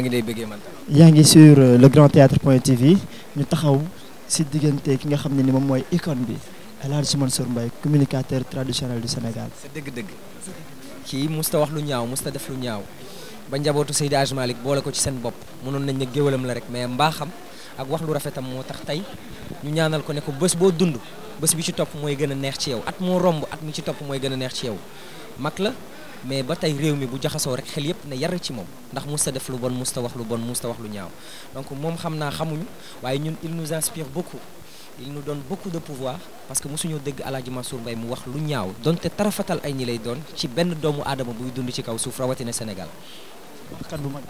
maa ngi lay bëggee man. yaa ngi sur le grand théâtre point tv ñu taxaw si diggante ki nga xam ne ni moom mooy icône bi El Hadj Mansour Mbaye communicateur traditionnel du Sénégal. sa dëgg-dëgg kii musta wax lu ñaaw musta def lu ñaaw ba njabootu Seydi Hadji Malick boole ko ci seen bopp mënoon nañ ne géwalam la rek mais mbaaxam ak wax lu rafetam moo tax tey ñu ñaanal ko ne ko bés boo dund bés bi ci topp mooy gën a neex ci yow at moo romb at mi ci topp mooy gën a neex ci yow mag la mais ba tey réew mi bu jaxasoo rek xel yëpp ne yar ci moom ndax musta def lu bon musta wax lu bon musta wax lu ñaaw donc moom xam naa xamuñu waaye ñun il nous inspire beaucoup il nous donne beaucoup de pouvoir parce que mosuñoo dégg El Hadj Mansour Mbaye mu wax lu ñaaw donte tarafatal ay ñi lay doon ci benn doomu aadama buy dund ci kaw suuf rawatina Sénégal. kan bu mag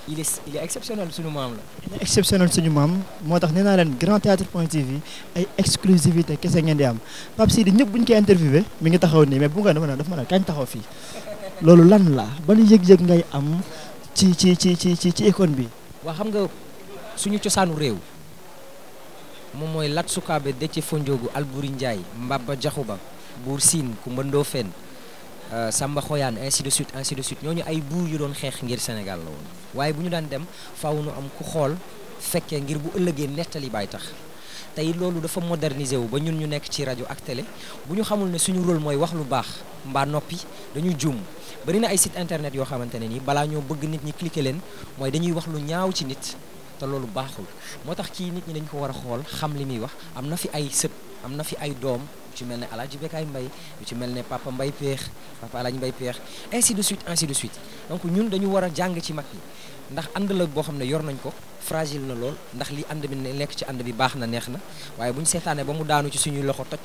il est exceptionnel suñu maam la. il est exceptionnel suñu maam moo tax nee naa leen grand théâtre point tv ay exclusivité kese ngeen di am Pape Sidi ñëpp bu ñu koy interviewé mi ngi taxaw nii mais bu nga def ma ne kañ taxaw fii loolu lan la ban yëg-yëg ngay am ci icône bi. waa xam nga suñu cosaanu réew moom mooy Lat Sukaabe Déthié Fondiogu Alboury Ndiaye Mbaba Diakhouba Buur Sine Kumba Ndoffène Samba Xoyaan ainsi de suite ñooñu ay buur yu doon xeex ngir Sénégal la woon waaye bu ñu daan dem faaw nu am ku xool fekkee ngir bu ëllëgee nettali baay tax tey loolu dafa moderniser wu ba ñun ñu nekk ci rajo ak télé bu ñu xamul ne suñu rôle mooy wax lu baax mbaa noppi dañu juum bari na ay site internet yoo xamante ne nii balaa ñoo bëgg nit ñi cliquer leen mooy dañuy wax lu ñaaw ci nit te loolu baaxul moo tax kii nit ñi dañ ko war a xool xam li muy wax am na fi ay sët am na fi ay doom yu ci mel ne Alaaji Bekaay Mbaye yu ci mel ne Papa Mbaye Peex Papa Alaaji Mbaye Peex ainsi de suite donc ñun dañu war a jàng ci mag yi ndax ànd la boo xam ne yor nañ ko fragile na lool ndax li ànd bi nekk ci ànd bi baax na neex na waaye bu ñu seetaanee ba mu daanu ci suñuy loxo toj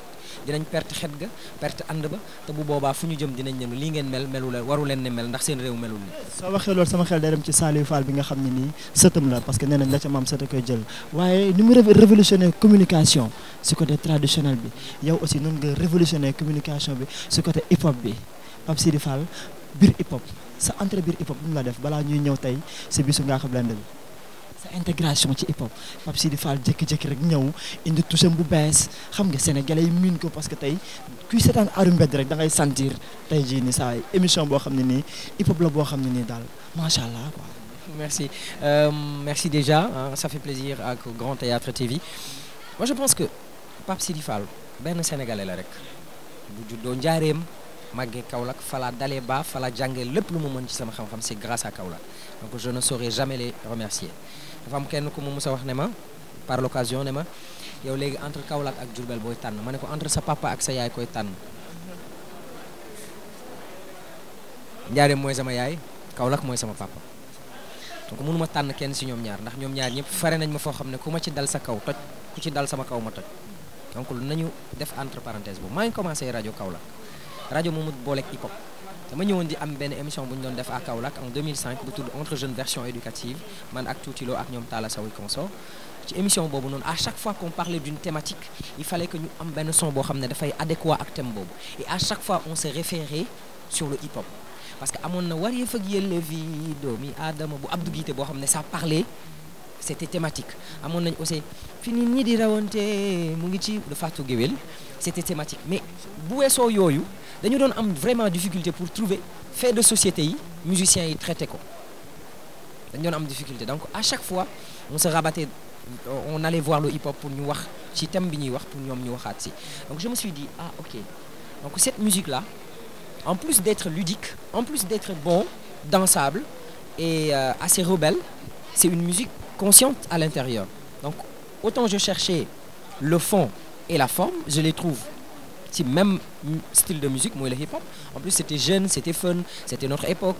dinañ perte xet ga perte ànd ba te bu boobaa fu ñu jëm dinañ ne lii ngeen melu leen waru leen ne mel ndax seen réew melul ni soo waxee loolu sama xel day dem ci Saliou Fall bi nga xam ne nii sëtam la parce que nee nañ la ca maam sëta koy jël waaye ni mu révolutionner communication si côté traditionnel bi yow aussi noonu nga révolutionner communication bi si côté hip hop bi Pape Sidi Fall biir hip hop sa entrée biir hip hop bu mu la def balaa ñuy ñëw tey si bisu Ngaaka Blindé bi sa intégration ci hip hop Pape Sidi Fall jékki-jékki rek ñëw indi toucham bu bees xam nga sénégalais yi miin ko parce que tey kuy seetaan aaru mbedd rek da ngay sentir tey jii ni saa émission boo xam ne nii hip hop la boo xam ne nii daal macha allah quoi. merci déjà ça fait plaisir ak Grand Théâtre TV moi je pense que Pape Sidi Fall benn sénégalais la rek bu juddoo Njaareem màggee Kaolack fala dalee ba fala jàngee lépp lu mu mën ci sama xam-xam c'est grâce à Kaolack donc je ne saurais jamais les remercier dafa am kenn ku mu mus a wax ne ma par l'occasion ne ma yow léegi entre Kaolack ak Diourbel booy tànn ma ne ko entre sa papa ak sa yaay koy tànn Njaareem mooy sama yaay Kaolack mooy sama papa donc mënuma tànn kenn si ñoom ñaar ndax ñoom ñaar ñëpp fare nañ ma foo xam ne ku ma ci dal sa kaw toj ku ci dal sama kaw ma toj donc nañu def entre parenthèse boobu maa ngi commencé rajo Kaolack rajo moomu booleeg hip hop dama ñëwoon di am benn émission bu ñu doon def à Kaolack en 2005 bu tudd Entre Jeunes version éducative man ak Tuutilo ak ñoom Talla Sow consort ci émission boobu noonu à chaque fois qu'on parlait d'une thématique il fallait que ñu am benn son boo xam ne dafay adéquat ak thème boobu et à chaque fois on se référait sur le hip hop parce que amoon na war yëf ak yelleefi doomi aadama bu Abdou Guité boo xam ne ça parlait c'était thématique amoon nañ aussi fi nit ñi di rawante mu ngi ci de Fatou Guewel c'était thématique mais bu weesoo yooyu dañu doon am vraiment difficulté pour trouver fait de société yi musiciens yi traité ko dañu doon am difficulté donc à chaque fois on se rabattait on allait voir le hip-hop pour ñu wax ci thème bi ñuy wax pour ñoom ñu waxaat si donc je me suis dit ah ok donc cette musique là en plus d'être ludique en plus d'être bon dansable et assez rebelle c'est une musique consciente à l'intérieur donc autant je cherchais le fond et la forme je les trouve ci même style de musique mooy le hip-hop en plus c'était jeune c'était fun c'était notre époque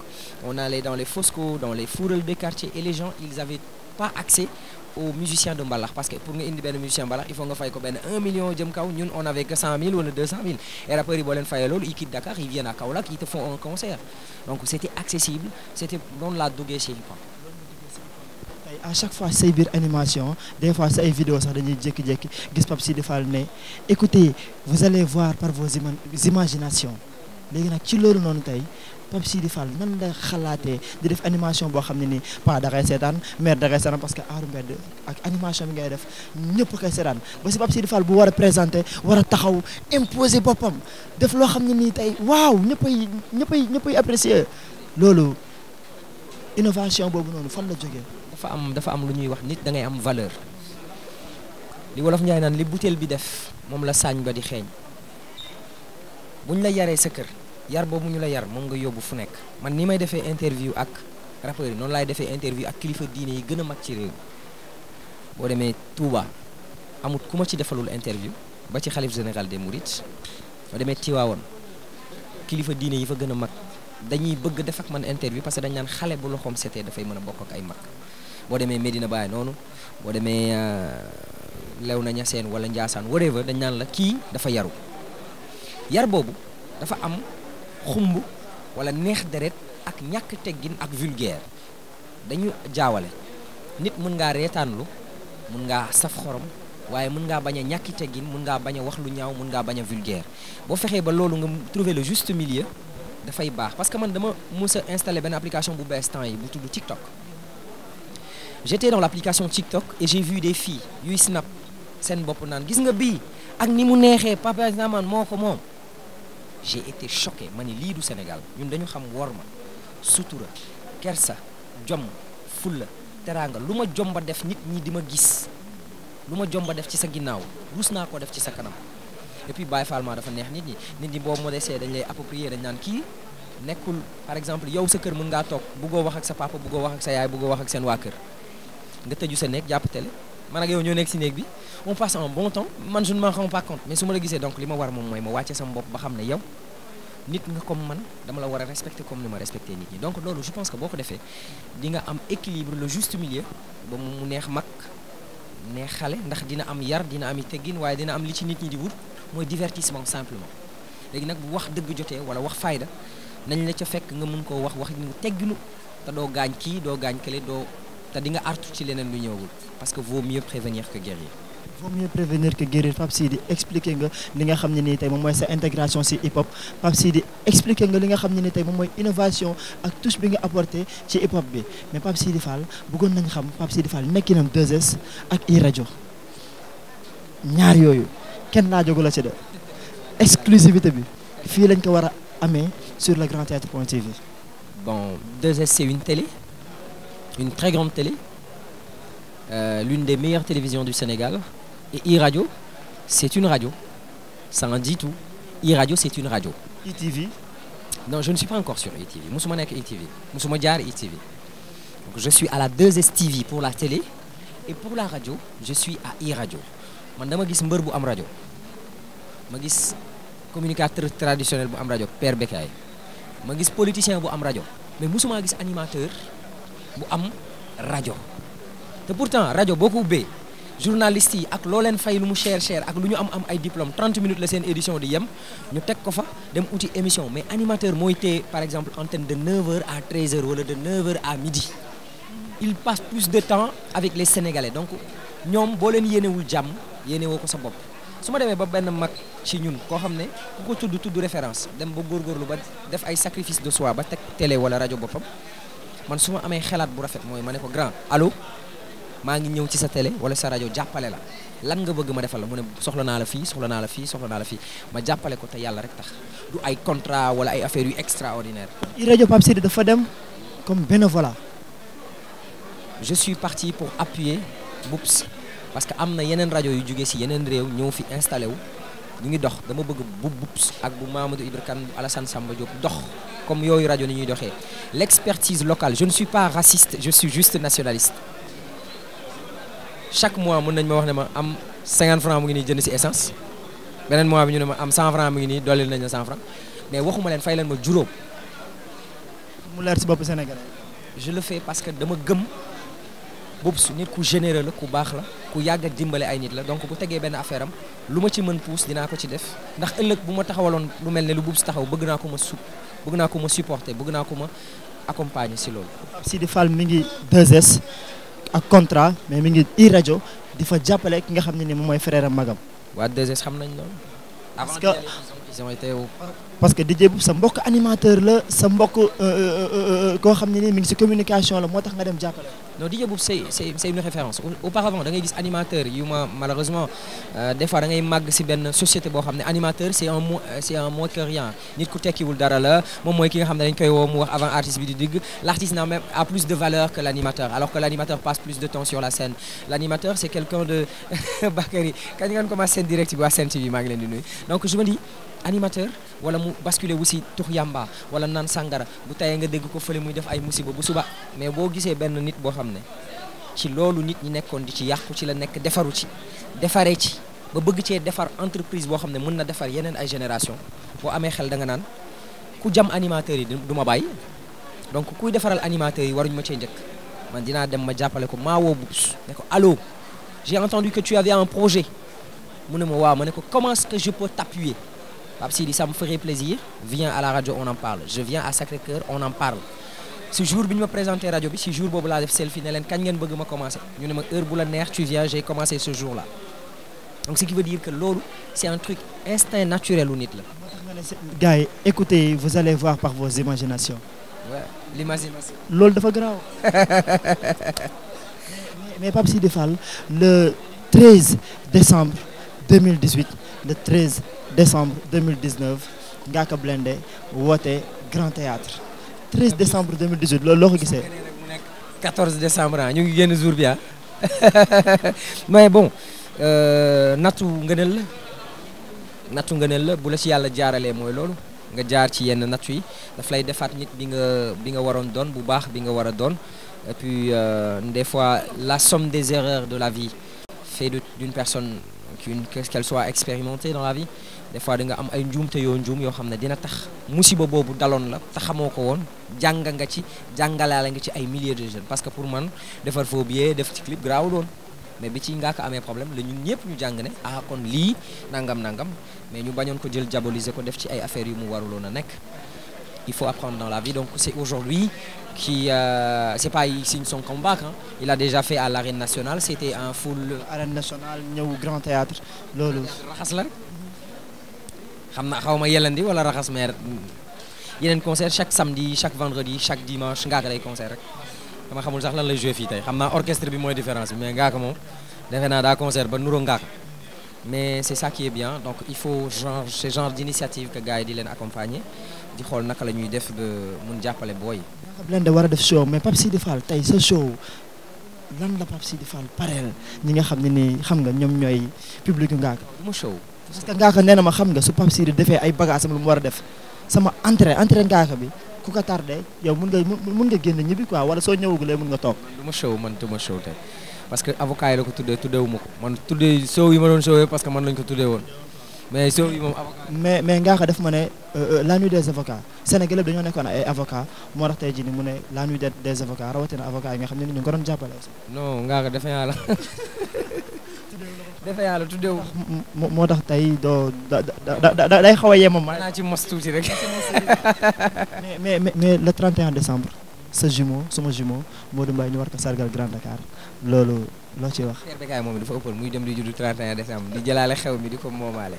on allait dans les Fosco dans les fourrels des quartiers et les gens ils avaient pas accès aux musiciens de mbalax parce que pour nga indi benn musicien mbalax il faut nga fay ko benn 1 million jëm kaw ñun on avait que 100 000 wala 200 000 et rappeurs yi boo leen fayee loolu ils quittent Dakar ils viennent à Kaolack ils te font un concert donc c'était accessible c'était noonu laa duggee ci hip-hop. À chaque fois say biir animation des fois say vidéo sax dañuy jékki-jékki gis Pape Sidi Fall ne écoutez vous allez voir par vos imaginations léegi nag ci loolu noonu tey Pape Sidi Fall nan la xalaatee di def animation boo xam ne nii pas da ngay seetaan mère da ngay seetaan parce que aaru mbedd ak animation bi ngay def ñëpp koy seetaan ba si Pape Sidi Fall bu war a présenter war a taxaw imposer boppam def loo xam ne nii tey waaw ñëppay apprécier loolu innovation boobu noonu fan la jógee. dafa am lu ñuy wax nit da ngay am valeur li wolof Njaay naan li butéel bi def moom la saañ ba di xeeñ buñ la yaree sa kër yar boobu ñu la yar moom nga yóbbu fu nekk man ni may defee interview ak rappeurs yi noonu laay defee interview ak kilifa diine yi gën a mag ci réew boo demee Touba amut ku ma ci defalul interview ba ci xalif général des Mourides boo demee Tivaouane kilifa diine yi fa gën a mag dañuy bëgg def ak man interview parce que dañ naan xale bu loxoom setee dafay mën a bokk ak ay mag boo demee Medina Baye noonu boo demee Léona Niassène wala Ndiassane whatever dañ naan la kii dafa yaru yar boobu dafa am xumb wala neex deret ak ñàkk teggin ak vulgaire dañu jaawale nit mën ngaa reetaanlu mën ngaa saf xorom waaye mën ngaa bañ a ñàkki teggin mën ngaa bañ a wax lu ñaaw mën ngaa bañ a vulgaire boo fexee ba loolu nga trouver le juste milieu dafay baax parce que man dama mës a installé benn application bu bees temps yi bu tudd TikTok j'étais dans l'application TikTok et j'ai vu des filles yuy snap seen bopp naan gis nga bii ak ni mu neexee Papa Zaman moo ko moom j'ai été choqué ma ni lii du Sénégal ñun dañu xam worma sutura kersa jom fulla teraanga lu ma jomba def nit ñi di ma gis lu ma jomba def ci sa ginnaaw ruus naa ko def ci sa kanam et puis Baye Fall ma dafa neex nit ñi boobu moo desee dañ lay approprier dañ naan kii nekkul par exemple yow sa kër mën ngaa toog buggoo wax ak sa papa buggoo wax ak sa yaay buggoo wax ak seen waa kër nga tëju sa néeg jàpp télé man ak yow ñoo nekk si néeg bi on passe un bon temps man je ne m'en rends pas compte mais su ma la gisee donc li ma war moom mooy ma wàcce sama bopp ba xam ne yow nit nga comme man dama la war a respecter comme ni ma respecter nit ñi donc loolu je pense que boo ko defee di nga am équilibre le juste milieu ba mu neex mag neex xale ndax dina am yar dina am i teggin waaye dina am li ci nit ñi di wut mooy divertissement simplement léegi nag bu wax dëgg jotee wala wax fayda nañ la ca fekk nga mun koo wax ñu tegginu te doo gaañ kii doo gaañ kële doo te di nga artu ci leneen lu ñëwul parce que vaut mieux prévenir que guérir. vaut mieux prévenir que guérir Pape Sidy expliquer nga li nga xam ne nii tey moom mooy sa intégration ci hip hop Pape Sidy expliquer nga li nga xam ne ni tey moom mooy innovation ak touche bi nga apporté ci hip hop bi mais Pape Sidy Fall bëggoon nañ xam Pape Sidy Fall nekkinam 2S ak iRadio ñaar yooyu kenn laa jógu la ci de exclusivité bi fii lañ ko war a amee sur le grand théâtre.tv. Bon, 2S c'est une télé, une très grande télé, l'une des meilleures télévisions du Sénégal. Et iRadio, c'est une radio. Ça en dit tout. iRadio, c'est une radio. ITV? Non, je ne suis pas encore sur ITV. Musuma nek ITV. Musuma jaar ITV. Donc je suis à la 2S TV pour la télé et pour la radio, je suis à iRadio. Man dama gis mbeur bu am radio. Ma gis communicateur traditionnel bu am radio, Père Bekay. Ma gis politicien bu am rajo mais musuma gis animateur bu am rajo te pourtant rajo boo ko ubbee journalistes yi ak loo leen fay lu mu cher ak lu ñu am ay diplôme 30 minutes la seen édition di yem ñu teg ko fa dem uti émission mais animateur mooy téye par exemple antenne de 9h à 13h wala de 9h à midi il passe plus de temps avec les Sénégalais donc ñoom boo leen yéenewul jàmm yéenewoo ko sa bopp su ma demee ba benn mag ci ñun koo xam ne ku ko tudd référence dem ba góorgóorlu ba def ay sacrifice de soi ba teg télé wala rajo boppam man su ma amee xalaat bu rafet mooy ma ne ko grand allo maa ngi ñëw ci sa télé wala sa rajo jàppale la lan nga bëgg ma defal la mu ne soxla naa la fii soxla naa la fii soxla naa la fii ma jàppale ko te yàlla rek tax du ay contrat wala ay affaires yu extraordinaire. iRadio Pape Sidy dafa dem comme bénévolat. Je suis parti pour appuyer Boops parce que am na yeneen rajo yu jógee si yeneen réew ñëw fi installé wu ñu ngi dox dama bëgg bu Boops ak bu Mamadou Ibra Kane bu Alassane Samba Diop dox comme yooyu rajo ni ñuy doxee l'expertise locale je ne suis pas raciste je suis juste nationaliste chaque mois mën nañ ma wax ne ma am 50 francs mu ngi nii jënd si essence beneen mois bi ñu ne ma am 100 francs mu ngi nii dooleel nañ la 100 francs mais waxuma leen fay leen ma juróom. mu leer si bopp Sénégal. je le fais parce que dama gëm Boops nit ku généreux la ku baax la ku yàgg a dimbale ay nit la donc bu tegee benn affaire am lu ma ci mën puus dinaa ko ci def ndax ëllëg bu ma taxawaloon lu mel ne lu Boops taxaw bëgg naa ko ma supporter bëgg naa ko ma accompagner si loolu. Pape Sidy Fall mi ngi 2S ak contrat mais mi ngi iRadio di fa jàppale ki nga xam ne ni moom mooy frère am magam. waa 2S xam nañ loolu Avant que ils ont été au... parce que DJ Boubs sa mbokk animateur la sa mbokk koo xam ne nii mi ngi ci communication la moo tax nga dem jàppale. Non, DJ Boubs c'est une référence. Auparavant da ngay gis animateur yu ma malheureusement des fois da ngay màgg ci benn société boo xam ne animateur c'est un mot que rien nit ku tekkiwul dara la moom mooy ki nga xam ne dañ koy woo mu wax avant artiste bi di digg. L'artiste n'a même a plus de valeur que l'animateur alors que l'animateur passe plus de temps sur la scène. L'animateur c'est quelqu'un de Bakary kañ ngeen commencé seen direct bi waa Sen TV maa ngi leen di nuyu donc je me dis animateur wala mu basculer wu si tux yamba wala naan sangara bu tayee nga dégg ko fële muy def ay musiba bu suba mais boo gisee benn nit boo xam ne ci loolu nit ñi nekkoon di ci yàqu ci la nekk defaru ci defaree ci ba bëgg cee defar entreprise boo xam ne mën na defar yeneen ay génération boo amee xel da nga naan ku jam animateurs yi du ma bàyyi donc kuy defaral animateurs yi waruñu ma cee njëkk man dinaa dem ma jàppale ko maa woo Boubs ne ko allô j'ai entendu que tu avais un projet mu ne ma waaw ma ne ko comment est-ce que je peux t'appuyer Pape Sidi ça me ferait plaisir viens à la radio on en parle je viens à Sacré-Cœur on en parle ce jour bi ñu ma présenté rajo bi si jour boobu laa def selfie ne leen kañ ngeen bëgg ma commencé ñu ne ma heure bu la neex tu viens j'ai commencé ce jour là donc ce qui veut dire que loolu c'est un truc instinct naturel u nit la. gars yi écoutez vous allez voir par vos imaginations. Ouais, l'imagination. loolu dafa garaaw. mais Pape Sidi Fall le 13 décembre 2018 le 13 décembre 2019 Ngaaka Blindé woote Grand Théâtre 13 décembre 2018 loolu loo ko gisee. 14 décembre ñu ngi génn jour bi mais bon nattu ngëneel la bu la ci yàlla jaaralee mooy loolu nga jaar ci yenn nattu yi daf lay defaat nit bi nga waroon doon bu baax bi nga war a doon et puis des fois la somme des erreurs de la vie fait d'une personne qu'elle soit expérimentée dans la vie des fois da nga am ay njuumte yoo xam ne dina tax musiba boobu daloon la te xamoo ko woon nga ci jàngalaale nga ci ay milliers de jeunes parce que pour man defar faux billet def ci clip garaawul woon mais bi ci Ngaaka amee problème la ñun ñëpp ñu jàng ne ah kon lii nangam mais ñu bañoon ko jël diaboliser ko def ci ay affaires yu mu waruloon a nekk il faut apprendre dans la vie donc c'est aujourd'hui qui c'est pas il signe son comeback hein. Il a déjà fait à l'arène nationale c'était un full arène nationale ñëw Grand Théâtre loolu raxas la rek xam na xaw ma yelandi wala raxas meer yeneen concert chaque samedi chaque vendredi chaque dimanche Ngaaka lay concert rek dama xamul sax lan lay jouer fii tey xam naa orchestre bi mooy différence bi mais Ngaaka moom defe naa daa concert ba nuroo Ngaaka mais c'est ça qui est bien donc il faut ce genre d'initiative que gars yi di leen accompagner di xool naka la ñuy def ba mun jàppale booy. Ngaaka Blindé war a def show mais Pape Sidi Fall tey sa show lan la Pape Sidi Fall pareel ñi nga xam ne ni xam nga ñoom ñooy public Ngaaka. mu show. parce que Ngaaka nee na ma xam nga su Pape Sidi defee ay bagages am lu mu war a def sama entrée Ngaaka bi ku ko tardé yow mun nga génn ñibbi quoi wala soo ñëwagulee mun nga toog. du ma show tey parce que avocat yi la ko tuddeewu ma ko man tuddee show yi ma doon showee parce que man lañ ko tuddee woon mais show yi moom avocat. mais Ngaaka def ma ne la nuit des avocats Sénégal dañoo nekkoon ay avocats moo tax tey jii ni mu ne la nuit des avocats rawatina avocats yi nga xam ne ni ñu ngi ko doon jàppale aussi. non Ngaaka defe naa la. defe yàlla tuddeewu moo tax tey doo day xaw a yemam. naa ci mos tuuti rek. mais le 31 décembre sa jumeau sama jumeau Modou Mbaye ñu war ko sargal Grand Dakar loolu loo ciy wax. Père Bécaye moom dafa ëppal muy dem di juddu 31 décembre di jëlaale xew mi di ko moomaale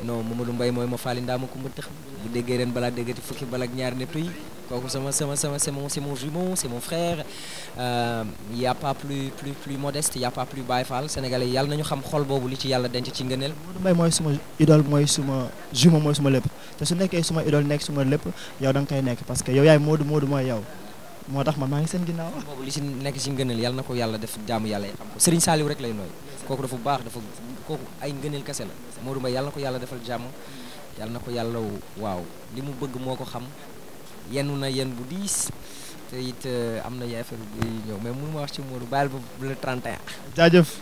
non Modou Mbaye mooy ma faali ndaa ma ko mën tëx bu déggee ren balaa déggati fukki balak ñaar nettu yi kooku c'est mon jumeau c'est mon frère y a pas plus modeste y a pas plus Baye Fall sénégalais yàlla nañu xam xol boobu li ci yàlla denc ci ngëneel. Modou Mbaye mooy suma idole mooy suma jumeau mooy suma lépp te su nekkee suma idole nekk suma lépp yow da nga koy nekk parce que yow yaay Modou mooy yow moo tax man maa ngi seen ginnaaw. boobu li ci nekk ci ngëneel yàlla na ko yàlla def jaamu yàlla yi xam ko Serigne Saliou rek lay nooy kooku dafa baax kooku ay ngëneel kese la Modou Mbaye yàlla na ko yàlla defal jàmm yàlla na ko yàlla waaw li mu bëgg moo ko xam yenu na yen bu diis te it am na ay affaire bu ñëw mais mënu ma wax ci Modou bàyyil ba le 31. jaajëf.